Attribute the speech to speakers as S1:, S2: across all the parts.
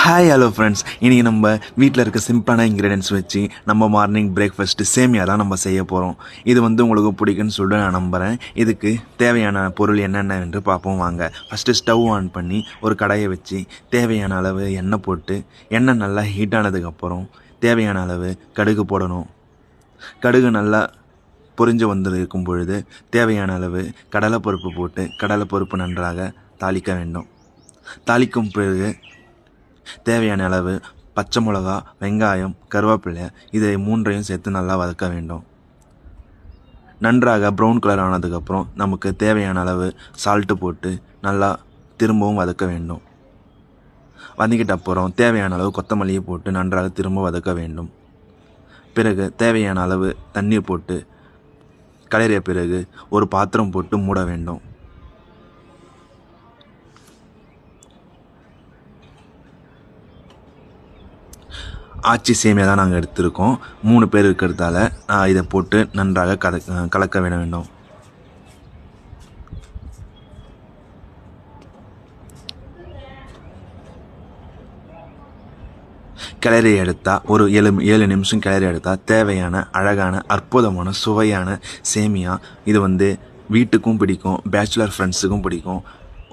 S1: Hi hello friends, இன்றைக்கி நம்ம வீட்டில் இருக்க சிம்பிளான இன்க்ரீடியன்ஸ் வச்சு நம்ம மார்னிங் பிரேக்ஃபாஸ்ட்டு சேமியா தான் நம்ம செய்ய போகிறோம். இது உங்களுக்கு பிடிக்குன்னு சொல்லிட்டு நான் நம்புகிறேன். இதுக்கு தேவையான பொருள் என்னென்ன என்று பார்ப்போம் வாங்க. ஃபஸ்ட்டு ஸ்டவ் ஆன் பண்ணி ஒரு கடாயை வச்சு தேவையான அளவு எண்ணெய் போட்டு எண்ணெய் நல்லா ஹீட் ஆனதுக்கப்புறம் தேவையான அளவு கடுகு போடணும். கடுகு நல்லா பொரிஞ்சு இருக்கும் பொழுது தேவையான அளவு கடலைப்பருப்பு போட்டு கடலைப்பருப்பு நன்றாக தாளிக்க வேண்டும். தாளிக்கும் பிறகு தேவையான அளவு பச்சை மிளகா, வெங்காயம், கருவேப்பிலை இதை மூன்றையும் சேர்த்து நல்லா வதக்க வேண்டும். நன்றாக ப்ரௌன் கலர் ஆனதுக்கப்புறம் நமக்கு தேவையான அளவு சால்ட்டு போட்டு நல்லா திரும்பவும் வதக்க வேண்டும். வதக்கிட்ட அப்புறம் தேவையான அளவு கொத்தமல்லியை போட்டு நன்றாக திரும்ப வதக்க வேண்டும். பிறகு தேவையான அளவு தண்ணீர் போட்டு கலரிய பிறகு ஒரு பாத்திரம் போட்டு மூட வேண்டும். ஆச்சி சேமியா தான் நாங்கள் எடுத்திருக்கோம். 3 பேர் இருக்கிறதால இதை போட்டு நன்றாக கலக்க விட வேண்டும். கிளறி எடுத்தால் ஒரு 7 நிமிஷம் கிளறி எடுத்தால் தேவையான அழகான அற்புதமான சுவையான சேமியா. இது வீட்டுக்கும் பிடிக்கும், பேச்சுலர் ஃப்ரெண்ட்ஸுக்கும் பிடிக்கும்,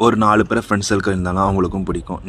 S1: ஒரு 4 பேர் ஃப்ரெண்ட்ஸுக்கு இருந்தாலும் அவங்களுக்கும் பிடிக்கும்.